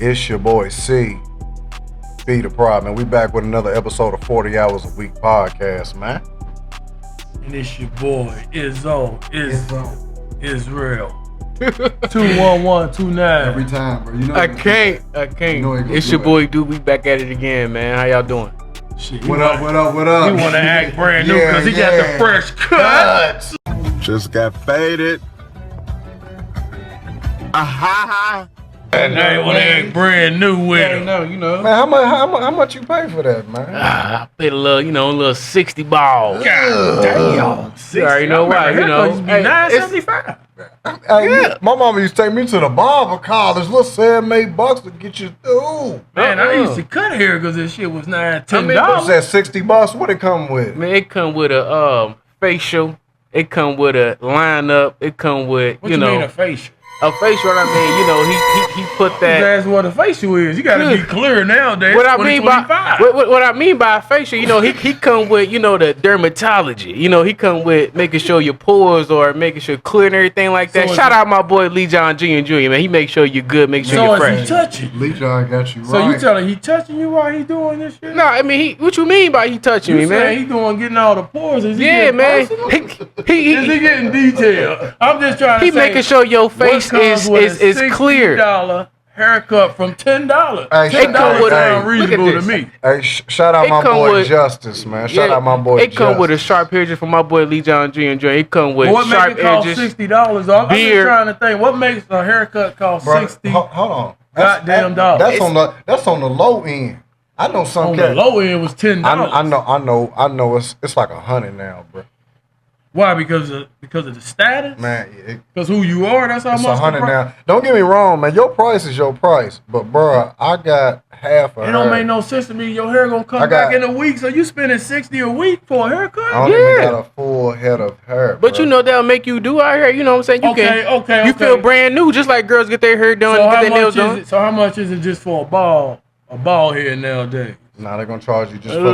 It's your boy C. Be the problem. And we back with another episode of 40 Hours a Week podcast, man. And it's your boy Izzo Israel. 21129. Every time, bro. You know I can't. You know it's your boy Dude. We back at it again, man. How y'all doing? Shit, What up? He want to act brand new because he got the fresh cuts. Just got faded. And now he want to act brand new with him. No, you know. Man, how much you pay for that, man? I paid a little 60 balls. God damn. You already know why, you know. Hey, $9.75. Hey, my mama used to take me to the barber college. Little $7-8 to get you through. Man, I used to cut hair because this shit was $9-10. What's that, $60? What it come with? Man, it come with a facial. It come with a lineup. It come with, What you mean a facial? A facial, I mean, you know, he put that. That's what a facial is. You got to be clear nowadays. What I mean by a facial, you know, he come with, you know, the dermatology. You know, he come with making sure your pores or making sure clear and everything like that. Shout out my boy Lee John Jr., man. He make sure you're good, make sure you're fresh. So is he touching? Lee John got you right. So you telling he touching you while he doing this shit? No, I mean, what you mean by he touching me, man? He getting all the pores. Is he Man. Is he getting detailed? I'm just trying to say. He making sure your face is clear. $60 haircut from $10. Hey, $10 sound look reasonable at to this. me. Hey, shout out my boy Justice, man. Shout out my boy Justice. It come with a sharp edges from my boy Lee John Jr. It come with What sharp makes it cost edges. $60? I'm just trying to think. What makes a haircut cost $60? Hold on. Goddamn dollars. That's on the low end. I know some On the low end was $10. I know. It's like $100 now, bro. Why? Because of the status? Man, because who you are, that's how it's much. $100 now. Don't get me wrong, man. Your price is your price, but bro, I got half a hair. It don't make no sense to me. Your hair gonna come back in a week, so you spending $60 a week for a haircut? I don't even got a full head of hair. But you know that'll make you do out here. You know what I'm saying? You feel brand new, just like girls get their hair done and get their nails done. So how much is it just for a bald head nowadays? Nah, they're gonna charge you just for a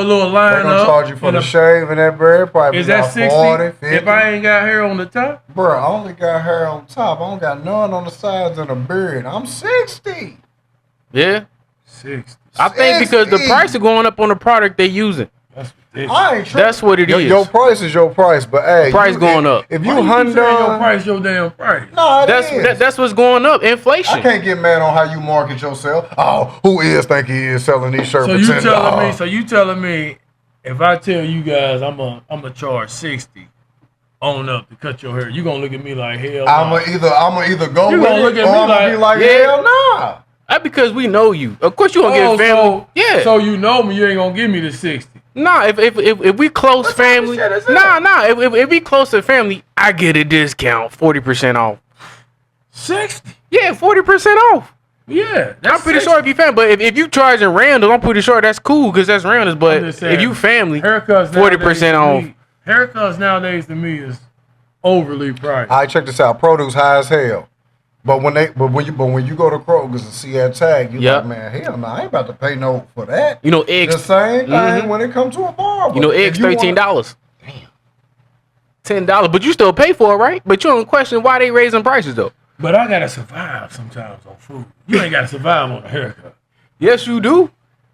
little line. They're gonna charge you for the shave and that bird. Probably is that 60? 40, 50. If I ain't got hair on the top, bro, I only got hair on top. I don't got none on the sides and a beard. I'm 60. Yeah, 60. I think because the price is going up on the product they using. That's ridiculous. I ain't That's what it is. Your price is your price, but hey, price going up. If you your price, your damn price. No, that's what's going up. Inflation. I can't get mad on how you market yourself. Oh, who think he is selling these shirts for $10? So you telling me if I tell you guys I'm a charge 60 on up to cut your hair, you gonna look at me like hell? I'ma either go you with gonna look it at or me I'm gonna be like hell nah. That's because we know you. Of course you gonna get family. So you know me, you ain't gonna give me the 60. Nah, if we close family, if we close to family, I get a discount, 40% off. 60? Yeah, 40% off. Yeah, I'm pretty sure if you family, but if you charging randoms, I'm pretty sure that's cool because that's randoms. But if you family, haircuts 40% off. Haircuts nowadays to me is overly priced. All right, check this out. Produce high as hell. But when you go to Kroger's and see that tag, you like, man, hell no, I ain't about to pay no for that. You know, eggs. The same thing when it comes to a barber. You know, eggs $13. Damn. $10, but you still pay for it, right? But you don't question why they raising prices though. But I gotta survive sometimes on food. You ain't gotta survive on a haircut. Yes, you do.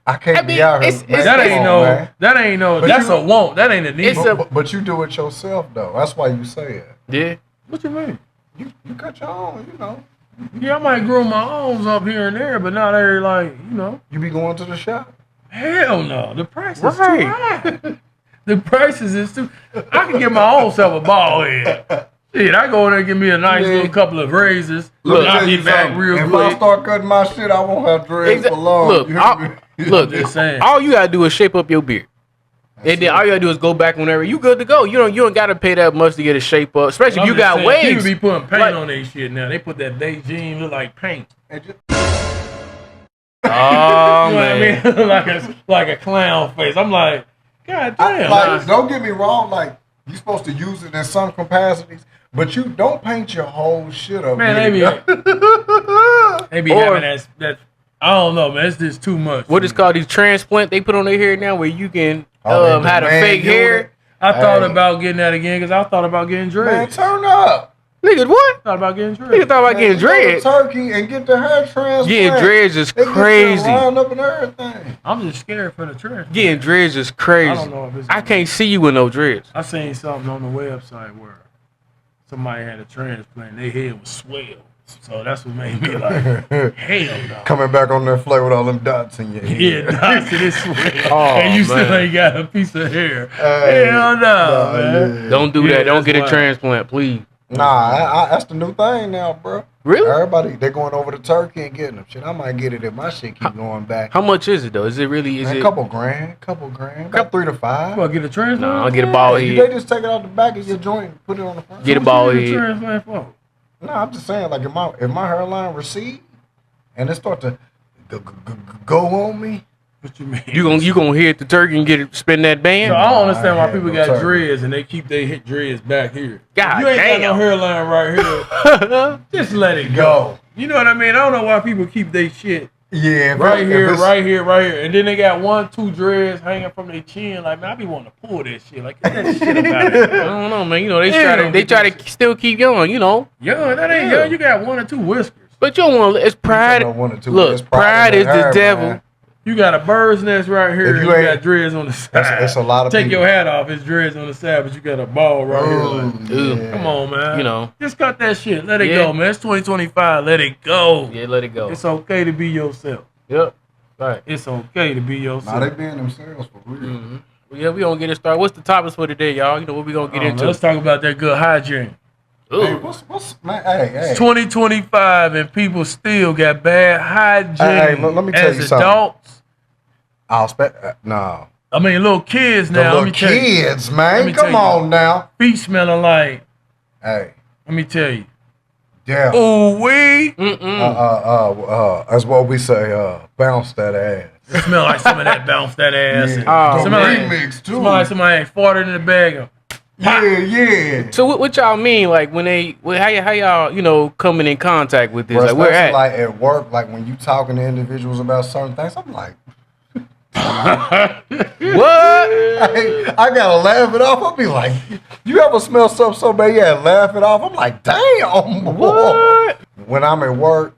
I can't be out here. That ain't no. That's a want. That ain't a need. But you do it yourself though. That's why you say it. Yeah. What you mean? You cut your own, you know. Yeah, I might grow my arms up here and there, but not every You be going to the shop? Hell no. The price is too high. The prices is too. I can give my own self a bald head. Shit, I go in there and give me a nice little couple of raises. Look, I'll get back real quick. If I start cutting my shit, I won't have dreads for long. Look, all you gotta do is shape up your beard. And then all you gotta do is go back whenever you good to go. You don't gotta pay that much to get a shape up, especially if you got waves. People be putting paint on their shit now. They put that Beijing look like paint. Oh man, what I mean? like a clown face. I'm like, God damn. Don't get me wrong. Like you're supposed to use it in some capacities, but you don't paint your whole shit up. Man, they be having that. I don't know, man. It's just too much. What is called these transplant they put on their hair now, where you can have a fake hair. I thought about getting that again because I thought about getting dreads. Man, turn up. Niggas what? Thought about getting dreads. Niggas thought about getting You go to dreads. Turkey and get the hair transplant. Getting dreads is They get crazy. you lined up and everything. I'm just scared for the transplant. Getting dreads is crazy. I don't know if it's. I can't see you with no dreads. I seen something on the website where somebody had a transplant. Their head was swelled. So that's what made me like, hell no. Coming back on that flight with all them dots in your head. Yeah, dots in this swell. Oh, and you still man. ain't got a piece of hair. Hey, Hell no, man. yeah. Don't do Yeah, that. Don't that's get a wild. transplant, please. Nah, that's the new thing now, bro. Really? Everybody, they going over to Turkey and getting them. Shit, I might get it if my shit keep going back. How much is it though? Is it really? Is Man, it? couple grand. About 3 to 5. You gonna get a transplant? Nah, I'll get a ball They head. just take it out the back of your joint and put it on the front. Get a What ball you get a head. transplant for? No, I'm just saying, like, if my hairline recede and it start to go on me, What you mean? You gonna hit the turkey and get it, spin that band? So I don't understand why I people had got no turkey. dreads and they keep their hit dreads back here. God You ain't got no damn. hairline right here. Just let it go. You know what I mean? I don't know why people keep their shit yeah, right here, right here, right here, and then they got 1, 2 dreads hanging from their chin. Like, man, I be wanting to pull that shit. Like, get that shit about it. I don't know, man. You know they Damn, try to still keep going. You know, Yo, that ain't Yeah. yo. You got 1 or 2 whiskers. but you don't want. It's pride. Look, pride is the devil. You got a bird's nest right here. If And you you ain't- got dreads on the side. it's a lot of Take people. your hat off. It's dreads on the side, but you got a ball right here. Like, Ooh. come on, man. You know. Just cut that shit. Let it Yeah. go, man. It's 2025. Let it go. Yeah, let it go. It's okay to be yourself. Yep. Right. It's okay to be Nah, yourself. they being themselves for real. Mm-hmm. Well, yeah, we gonna get it started. What's the topics for today, y'all? You know what we gonna get into? Let's talk about that good hygiene. Ooh. Hey, what's man? Hey, It's 2025 and people still got bad hygiene. Hey, let me tell as you something. adults. I'll no. I mean, little kids The now. Let little me tell you, kids, let man. me Come tell you. on now. feet smelling like. Hey, Let me tell you. yeah. Ooh wee. That's what we say. Bounce that ass. It smell like some of that bounce that ass. Yeah. And Oh, the smell like- remix too. Smell like somebody farted in the bag. Yeah. So what y'all mean? Like when they, how y'all, you know, coming in contact with this? Bro, Like where especially at? like at work, like when you talking to individuals about certain things, I'm like, What? I gotta laugh it off. I'll be like, you ever smell something so bad you had to laugh it off? I'm like, damn. Boy. What? When I'm at work,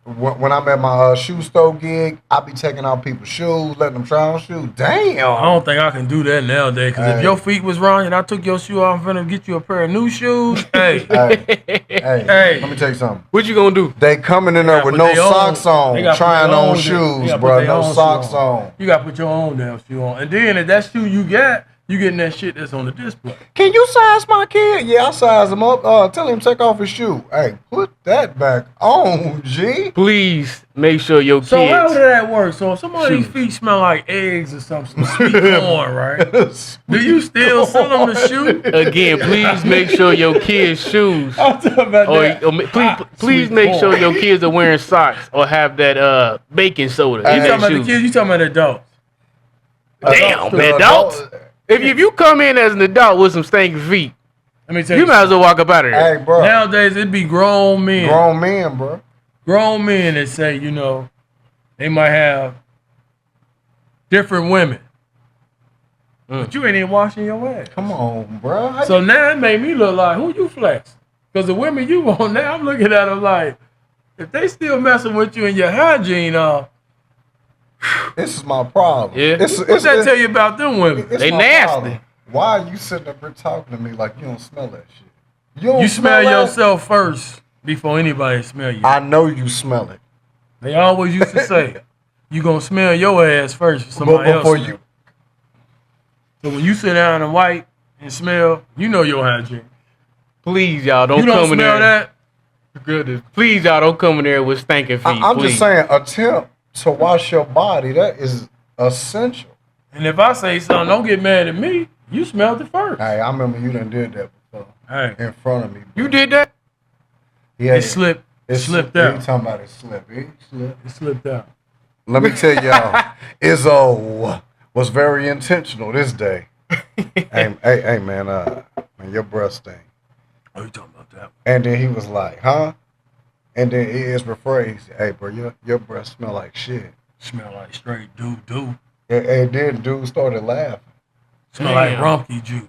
when I'm at my shoe store gig, I be taking out people's shoes, letting them try on shoes. I Damn. don't think I can do that nowadays. Because if Hey. your feet was wrong and I took your shoe off, I'm finna get you a pair of new shoes. Hey, Hey, let me tell you something. What you gonna do? They coming in there gotta with put no their own- socks they on, gotta put trying their on own- they shoes, gotta put bro. their No own shoe socks on. on. You gotta put your own damn shoe on. And then if that shoe you got, you getting that shit that's on the display. Can you size my kid? Yeah, I size him up. Tell him to take off his shoe. Hey, put that back on, G. Please make sure your So how kids. did that work? So if somebody's Shoes. feet smell like eggs or something, some sweet corn, right? Do you still sell them the shoe? Again, please make sure your kids' shoes. I'm talking about that. Please Sweet make corn. sure your kids are wearing socks or have that baking soda. Hey, in You their talking about the shoes. kids? You talking about adults? Damn, The adults. If you come in as an adult with some stinking feet, Let me tell you you. might as well walk up out of there. Hey, bro. Nowadays it be grown men, Grown men, bro. grown men that say, you know, they might have different women, but you ain't even washing your ass. Come on, bro. So now it made me look like who you flex? Because the women you want now, I'm looking at them like, if they still messing with you and your hygiene off, This is my problem. Yeah. what's that tell you about them women? It's They my nasty. problem. Why are you sitting up here talking to me like you don't smell that shit? You don't You smell that? yourself first before anybody smell you. I know you smell it. They always used to say, you gonna smell your ass first for somebody else. Before smell. you, So when you sit down and wipe and smell, you know your hygiene. Please, y'all don't You don't come in smell there. that? Goodness. Please, y'all don't come in there with stinking feet. I'm please. just saying, attempt to wash your body. That is essential. And if I say something, don't get mad at me. You smelled it first. Hey, I remember you done did that before Hey, in front of me. You did that? Yeah, it slipped. It slipped out. You talking about it slip? It slipped. It slipped out. Let me tell y'all, Izzo was very intentional this day. hey, man, your breath stink. Oh, you talking about that? And then he was like, huh? And then his rephrase, hey, bro, your breath smell like shit. Smell like straight doo-doo. And then dude started laughing. Smell like Damn. Rumpke juice.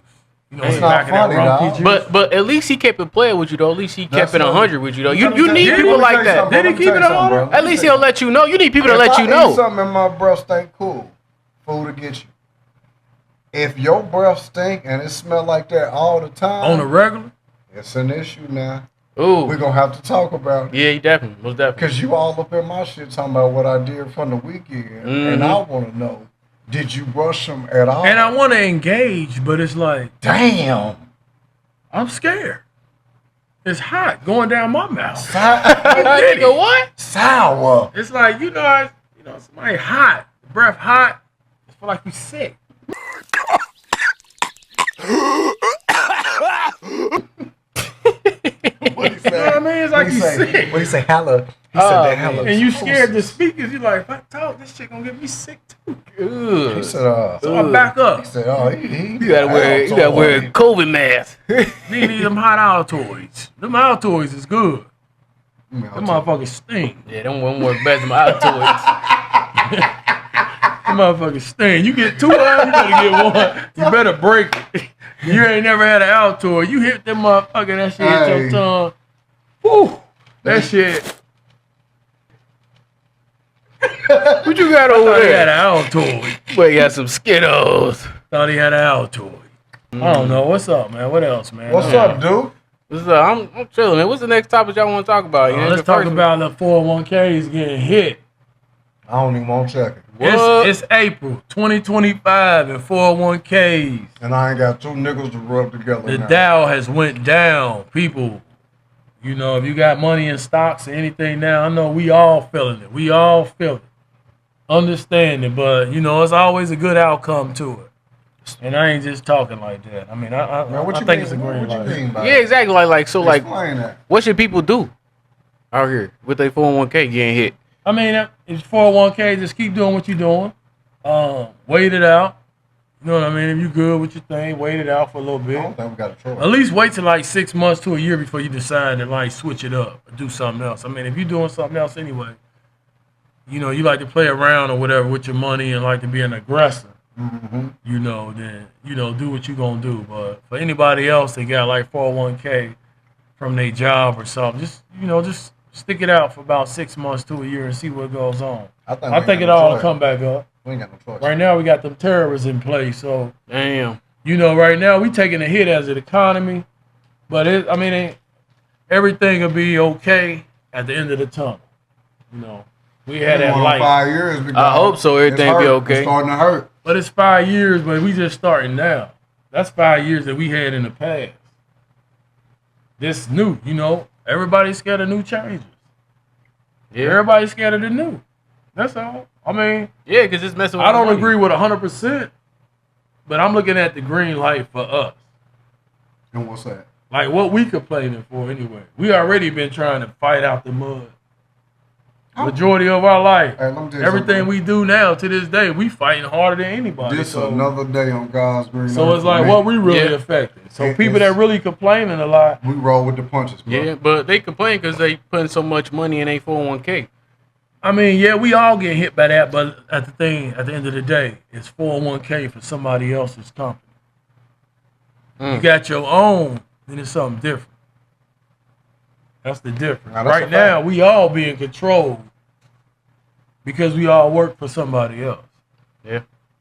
You know, It's he's not back in that funny, rum dog. juice. But at least he kept it playing with you though. At least he kept it what- 100 with you though. You Let me need tell people let me like tell you that. something, Did he bro. Let me keep tell it you something, on? bro. Let At me least tell he'll let you know. You need people to If let I you eat know. something and my breath stink, cool. Food to get you. If your breath stink and it smell like that all the time, On the regular? it's an issue now. Ooh. We're going to have to talk about it. Yeah, definitely. Most definitely. Because you all up in my shit talking about what I did from the weekend. And I want to know, did you brush them at all? And I want to engage, but it's like, Damn. I'm scared. It's hot going down my mouth. Nigga, what? Sour. It's like, somebody hot, breath hot. It's feel like you sick. What he say? You know what I mean? It's like What he you say? sick. What he say? Hella. He said Oh, that hella. And you scared to speak because you're like, if I talk, this shit gonna get me sick too. Ugh. He said, So I back up. he said, oh, he You gotta wear a COVID mask. Need them hot Altoids. Them Altoids is good. Them motherfuckers stink. Yeah, them one work better than my Altoids. Them motherfuckers stink. You get 2 out, you better get one. You better break it. You ain't never had an Altoid. You hit them motherfucker, that shit hit your Hey. tongue. Woo! That shit. What you got over Thought he had there? an Altoid. Boy, you got some Skittles. Thought he had an Altoid. I don't know. What's up, man? What else, man? What's up, dude? I'm chilling, man. What's the next topic y'all want to talk about? Let's talk about the 401ks getting hit. I don't even want to check it. It's April 2025 and 401ks. And I ain't got 2 nickels to rub together The now. Dow has went down. People, if you got money in stocks or anything now, I know we all feeling it. We all feel it. Understand it, but, it's always a good outcome to it. And I ain't just talking like that. I mean, I think it's a green What you light. mean by Yeah, exactly. Explain that. What should people do out here with their 401k getting hit? I mean, it's 401k. Just keep doing what you're doing. Wait it out. You know what I mean? If you good with your thing, wait it out for a little I bit. don't think we got a choice. At least wait till like 6 months to a year before you decide to like switch it up or do something else. I mean, if you're doing something else anyway, you like to play around or whatever with your money and like to be an aggressor, then, do what you're going to do. But for anybody else that got like 401k from their job or something, just stick it out for about 6 months to a year and see what goes on. I think it all will come back up. We ain't got no choice. Right now, we got them terrorists in place, so Damn. right now we taking a hit as an economy, but everything will be okay at the end of the tunnel. We had that Going on light, 5 years. Big I dog. hope so. Everything It's be hurt. okay. It's starting to hurt. but it's 5 years, but we just starting now. That's 5 years that we had in the past. This new, everybody's scared of new changes. Yeah. Everybody's scared of the new. That's all. I mean, Yeah, because it's messing with I don't the money. agree with 100%, but I'm looking at the green light for us. And what's that? Like what we complaining for anyway. We already been trying to fight out the mud. Majority of our life. Hey, let me tell you Everything something. we do now to this day, we fighting harder than anybody. This so another day on God's green so earth it's for like me. what we really Yeah. affected. So It people is- that really complaining a lot, We roll with the punches, bro. Yeah, but they complain because they putting so much money in a 401k. I mean, yeah, we all get hit by that, but at the end of the day, it's 401k for somebody else's company. You got your own, then it's something different. That's the difference. Now, that's Right a now, fact. we all being controlled because we all work for somebody else. Yeah.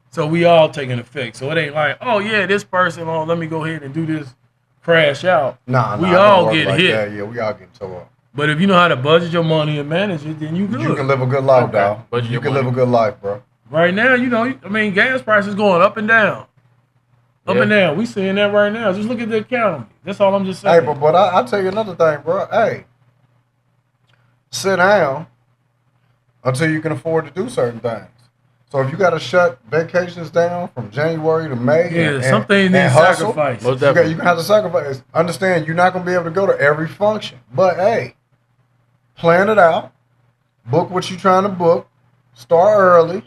So we all taking effect. So it ain't like, oh yeah, this person, let me go ahead and do this, crash out. Nah, We it don't all work get like hit. that. Yeah, we all getting tore up. But if you know how to budget your money and manage it, then you good. You can live a good life, Okay. dog. Budget You your can live a money. good life, bro. Right now, gas prices going up and down. Up Yeah. and down. We seeing that right now. Just look at the economy. That's all I'm just Hey, saying. but I'll tell you another thing, bro. Hey, sit down until you can afford to do certain things. So if you got to shut vacations down from January to May, Yeah, and, some things and need hustle, sacrifice. Most you definitely. can have to sacrifice. Understand, you're not going to be able to go to every function. But hey, plan it out. Book what you're trying to book. Start early.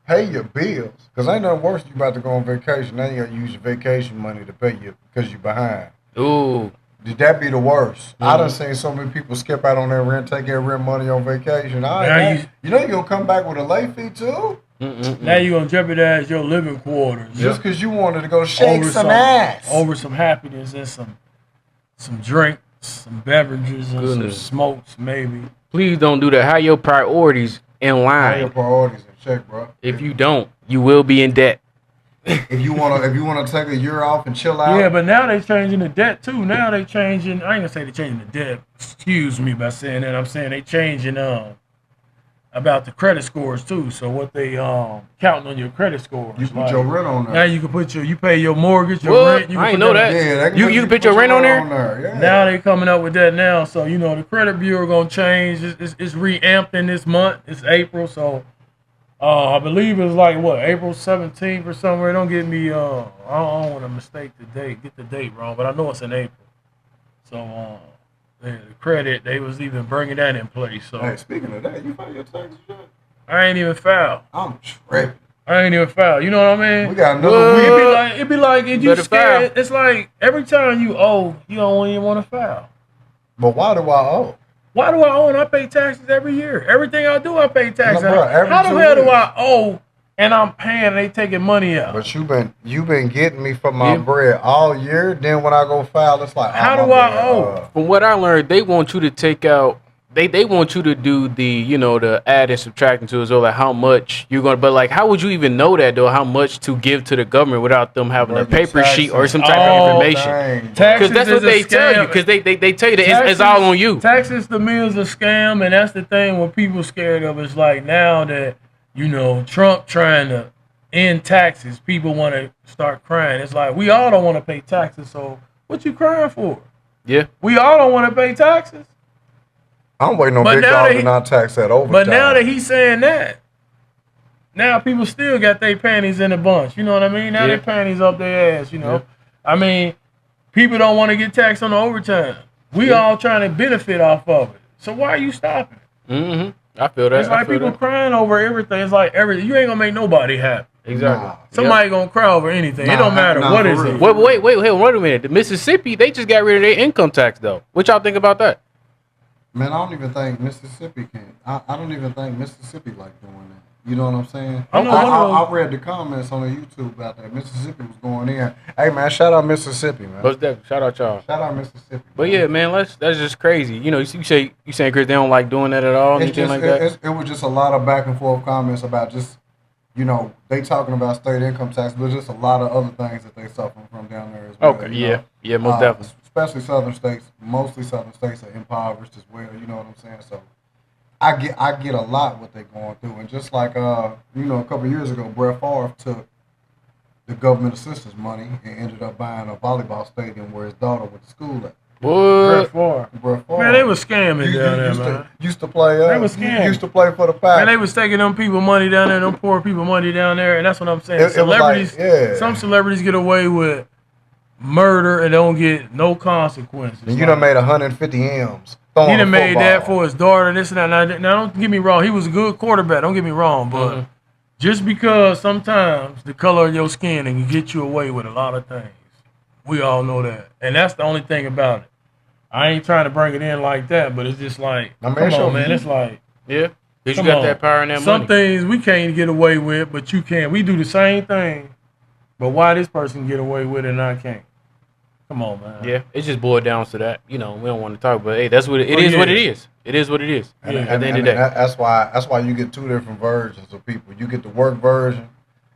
Pay your bills. Because ain't nothing worse than you about to go on vacation. Now you got to use your vacation money to pay you because you're behind. Ooh. That be the worst. I done seen so many people skip out on their rent, take their rent money on vacation. You know you're going to come back with a late fee too? Now you're going to jeopardize your living quarters. Just because you wanted to go shake some ass. Over some happiness and some drinks, some beverages, and some smokes, maybe. Please don't do that. Have your priorities in line. Have your priorities in check, bro. If you don't, you will be in debt. If you wanna take a year off and chill out. Yeah, but now they changing the debt too. Now they changing. I ain't gonna say they changing the debt. Excuse me by saying that. I'm saying they changing about the credit scores too. So what they counting on your credit scores. You put your rent on there. Now you can you pay your mortgage, your rent. I ain't know that. Yeah, you can put your rent on there. Yeah. Now they coming up with that now. So the credit bureau gonna change. It's reamped in this month. It's April. So. I believe it was like April 17th or somewhere. Don't get me. I don't want to mistake the date, get the date wrong, but I know it's in April. So the credit, they was even bringing that in place. So hey, speaking of that, you filed your taxes yet? I ain't even filed. I'm tripping. I ain't even filed. You know what I mean? We got another week. It'd be like if you scared. It's like every time you owe, you don't even want to file. But why do I owe? Why do I owe and I pay taxes every year? Everything I do, I pay taxes. No, bro, how the hell do I owe and I'm paying and they taking money out? But you been getting me for my bread all year. Then when I go file, it's like how do I owe? From what I learned, they want you to take out. They want you to do the add and subtracting to it, so like how much you're gonna. But like, how would you even know that though? How much to give to the government without them having a paper sheet or some type of information? Because that's what they tell you. Because they tell you that it's all on you. Taxes to me is a scam, and that's the thing. What people scared of is like now that Trump trying to end taxes, people want to start crying. It's like we all don't want to pay taxes. So what you crying for? Yeah, we all don't want to pay taxes. I'm waiting on Big Dog to not tax that overtime. But now that he's saying that, now people still got their panties in a bunch. You know what I mean? Now their panties up their ass, Yeah. I mean, people don't want to get taxed on the overtime. We all trying to benefit off of it. So why are you stopping? Mm-hmm. I feel that. It's like people crying over everything. It's like everything. You ain't going to make nobody happy. Exactly. Somebody going to cry over anything. It don't matter. What is it? Wait a minute. The Mississippi, they just got rid of their income tax, though. What y'all think about that? Man, I don't even think Mississippi can. I don't even think Mississippi like doing that. You know what I'm saying? I read the comments on the YouTube about that. Mississippi was going in. Hey, man, shout out Mississippi, man. Most definitely. Shout out y'all. Shout out Mississippi. But yeah, man, that's just crazy. You saying Chris, they don't like doing that at all, anything like that? It was just a lot of back and forth comments about just, they talking about state income tax, but just a lot of other things that they suffering from down there as well. Okay, yeah, most definitely. Especially southern states, mostly southern states are impoverished as well. You know what I'm saying? So I get a lot what they're going through, and just like a couple of years ago, Brett Favre took the government assistance money and ended up buying a volleyball stadium where his daughter went to school at. Brett Favre. Man, they was scamming down there, man. Used to play. They was scamming. Used to play for the Packers. Man, they was taking them people money down there, them poor people money down there, and that's what I'm saying. Celebrities, some celebrities get away with murder and don't get no consequences. And you done made 150 M's. He done made that for his daughter and this and that. Now, don't get me wrong. He was a good quarterback. Don't get me wrong. But just because sometimes the color of your skin can get you away with a lot of things. We all know that. And that's the only thing about it. I ain't trying to bring it in like that, but it's just like, come on, man. It's like, yeah. Because you got that power and that money. Some things we can't get away with, but you can. We do the same thing. But why this person get away with it and I can't? Come on, man. Yeah, it just boiled down to that. We don't want to talk, but hey, that's what it is. What it is. It is what it is. And at the end of the day, that's why you get two different versions of people. You get the work version,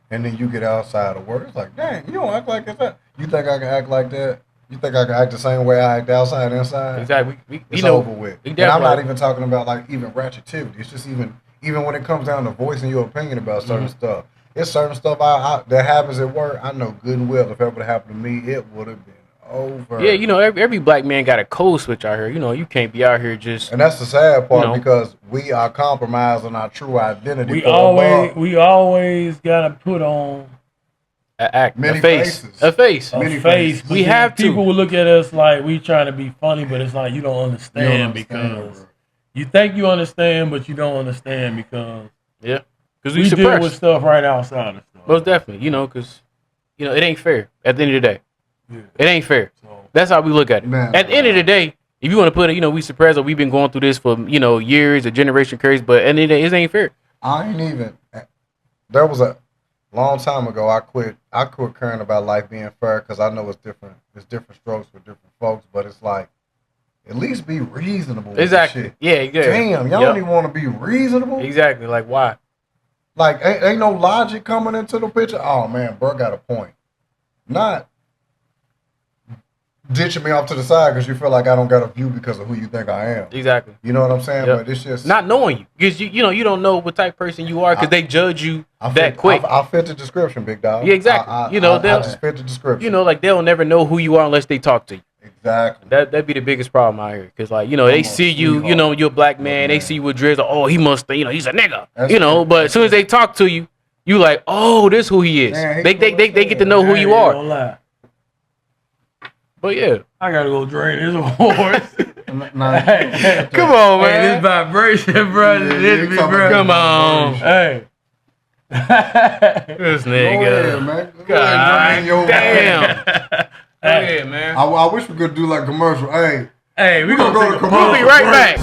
and then you get outside of work. It's like, dang, you don't act like that. You think I can act like that? You think I can act the same way I act outside and inside? Exactly. It's over with. And I'm not even talking about like even ratchetivity. It's just even when it comes down to voicing your opinion about certain stuff. It's certain stuff that happens at work. I know good and well if it would have happened to me, it would have been over. Yeah, every black man got a code switch out here. You can't be out here just. And that's the sad part because we are compromising our true identity. We always gotta put on a face. We have to. People will look at us like we trying to be funny, but it's like you don't understand because you think you understand, but you don't understand because because we deal with stuff right outside of stuff. Most definitely, because it ain't fair at the end of the day. Yeah. It ain't fair. So That's how we look at it. Man. At the end of the day, if you want to put it, we suppress or we've been going through this for years, a generation curse, but at the end of the day, it ain't fair. I ain't even. There was a long time ago. I quit caring about life being fair because I know it's different. It's different strokes for different folks, but it's like at least be reasonable. Exactly. With Yeah. Damn, y'all don't even want to be reasonable. Exactly. Like why? Like ain't no logic coming into the picture. Oh man, bro got a point. Not ditching me off to the side because you feel like I don't got a view because of who you think I am. Exactly. You know what I'm saying? Yep. But it's just Not knowing you because you don't know what type of person you are because they judge you that quick. I fit the description, big dog. Yeah, exactly. I They'll just fit the description. like they'll never know who you are unless they talk to you. Exactly. That'd be the biggest problem out here because they see you, you're a black man. They see you with dreads. Oh, he must, he's a nigga. That's But as soon as they talk to you, you like, oh, this who he is. Man, they get to know who you are. Don't lie. But yeah, I gotta go drain this horse. come on, Hey, man. this vibration, bro. This be, bro. Come on. Hey. This Go ahead, nigga. man. Go God ahead, drain your damn. Go ahead, man. I wish we could do like commercial. Hey, Hey, we gonna go take to a commercial. We'll be right back.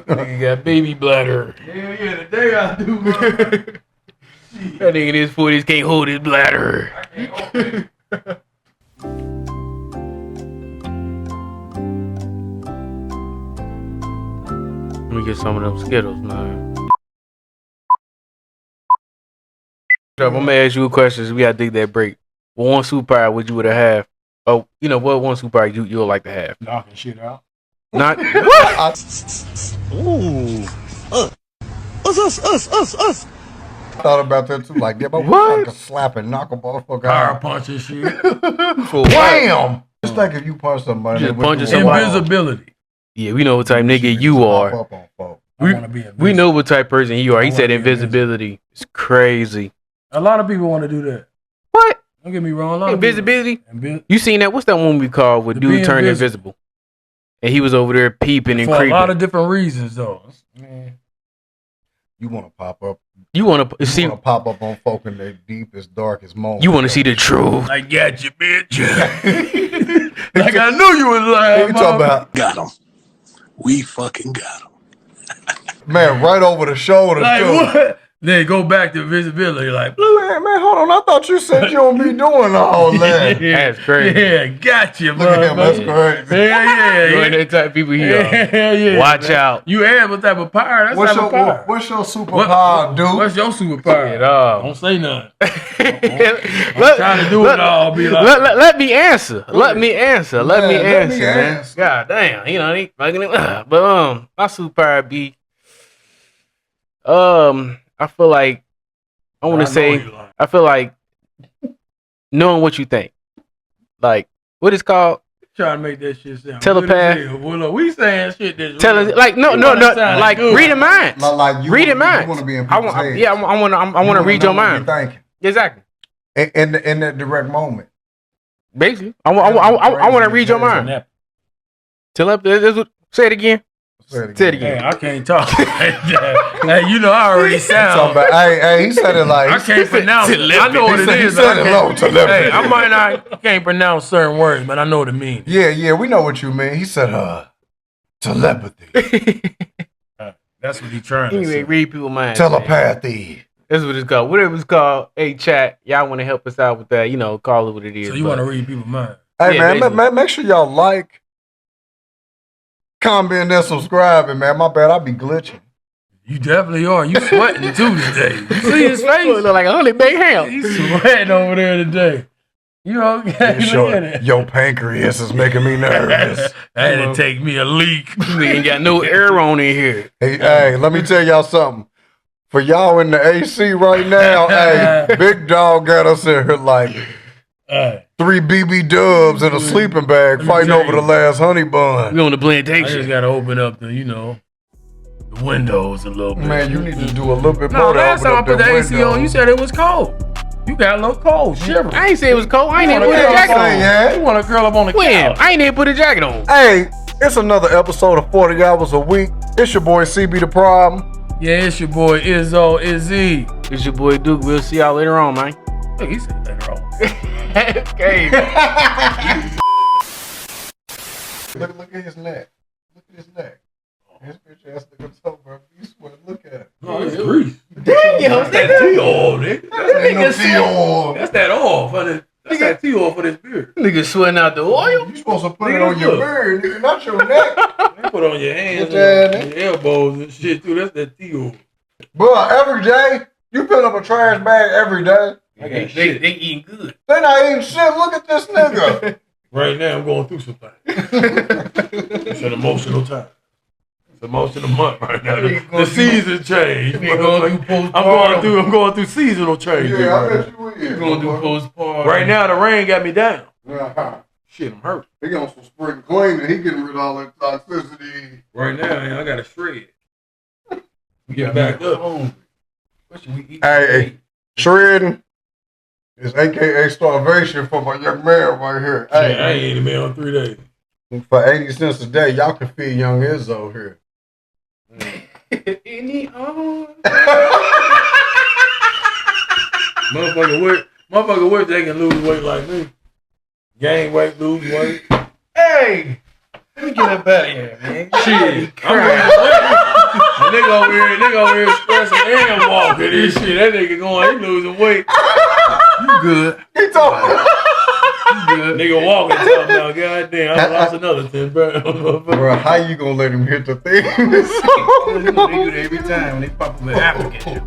Nigga got baby bladder. Yeah, today I do, bro. That nigga in his 40s can't hold his bladder. Let me get some of them Skittles, man. I'm gonna ask you a question. So we gotta dig that break. What one superpower would you would have? Oh, what one superpower you would like to have? Knocking shit out. Not us. I thought about that too. Like, yeah, but What? I could slap and knock a motherfucker Power out. punch and shit. for what? Wham! Just think if you punch somebody, Just they would punch do somebody. a Invisibility. Yeah, we know what type nigga you pop are. up on folk. I wanna be invisible. We know what type of person you are. He I said wanna be invisibility. It's crazy. A lot of people want to do that. What? Don't get me wrong. A lot Invisibility? Of people, You seen that? What's that one we called with To dude be turned invisible. invisible? And he was over there peeping and for a creeping. lot of different reasons, though. Man. You want to pop up? You want to You see? want to pop up on folk in their deepest, darkest moments? You want to see the truth? I got you, bitch. Like I knew you was lying. You talking about Got him. We fucking got him. man right over the shoulder Like too? what? Then go back to visibility. Like, Man, hold on. I thought you said you don't be doing all that. That's crazy. Yeah, got you, Look at him. That's motherfucker. crazy. Yeah, You yeah, ain't that type of people here. yeah. Watch out. You ask what type of power? That's What's type of power. what's your superpower, dude? What's your superpower? It all. Don't say nothing. Let, Trying to do it all. Be like, let me answer. Let me answer. Let me Man, let me answer, man. answer. God damn. They fucking but my superpower be I feel like I want know to say you lying. I feel like knowing what you think. Like what it's called? Trying to make that shit sound Telepath. good as hell. Well, look, we saying shit that's Telling real. like no, You no, wanna no, sound like good. reading minds. Like you Reading You minds. want to be in I people's want, heads. yeah, I want to You wanna read know your what mind. they're thinking. Exactly. In that direct moment. Basically, I want to read your mind. Say it again. Say it Say it again. Hey, again. I can't talk like that. Hey, you know I already Talking sound. about, hey, he said it like I can't pronounce it. I know what it He is. said but I it can't- low, telepathy. Hey, I might not can't pronounce certain words, but I know what it means. Yeah, we know what you mean. He said, telepathy, That's what he's trying to Anyway, say. read people's minds. man. telepathy. That's what it's called. Whatever it's called. Hey, chat. Y'all want to help us out with that? Call it what it is. So you want to read people's mind? Hey, Yeah, man, make sure y'all like, comment, and subscribing, man. My bad, I be glitching. You definitely are. You sweating too today. You see his face? Look like a honey baked ham. He's sweating over there today. You okay? Look at it. Your pancreas is making me nervous. Had to take me a leak. You ain't got no air on in here. Hey, let me tell y'all something. For y'all in the AC right now, hey, Big Dog got us in here like Hey, 3 BB dubs in a sleeping bag me fighting tell over you. the last honey bun. We on the I just plantation. got to open up the, the windows a little bit. Man, you need to do a little bit No, more to last open time I up put the them AC on, you windows. said it was cold. You got a little cold, shivering. I ain't say it was cold. I ain't You even put wanna a curl jacket up on. Yeah. You want to curl up on the When? couch? I ain't even put a jacket on. Hey, it's another episode of 40 Hours a Week. It's your boy CB the Problem. Yeah, it's your boy Izzo Izzy. It's your boy Duke. We'll see y'all later on, man. Look, he said later on. Okay. Look at his neck. Look at his neck. His bitch ass nigga so bro. You swear, look at it. No, it's grease. Damn, That's that tea oil, nigga. Ain't no tea oil. That's that oil for this. That's that tea oil for this beard. nigga sweating out the oil. You supposed to put Nigga, it on your look. beard, nigga, not your neck. You put it on your hands Put that and your elbows and shit too. That's that tea oil. But every day, you fill up a trash bag every day. I They got shit. eating good. They not eating shit. Look at this nigga. Right now, I'm going through some things. It's an emotional time. It's the most of the month right now. The season change. I'm going through seasonal change. Yeah, I bet you is. You gonna do postpartum? Right now, the rain got me down. Uh-huh. Shit, I'm hurt. He on some spring cleaning. He getting rid of all that toxicity. Right now, man, I got a shred. We get back up. What should we eat? Hey, shredding is AKA starvation for my young man right here. Shit, I Hey, ain't eating a meal in 3 days. for 80 cents a day, y'all can feed young Izzo here. Any Motherfucker wish they can lose weight like me. Gain weight, lose weight. Hey, let me get up out of here, man. Shit. I'm nigga over here stressing and walking this shit. That nigga going, he losing weight. You good? He talking. You good? Nigga walking talking about, goddamn, I lost another 10 pounds. Bro, how you gonna let him hit the thing? They do that every time when they pop up with application.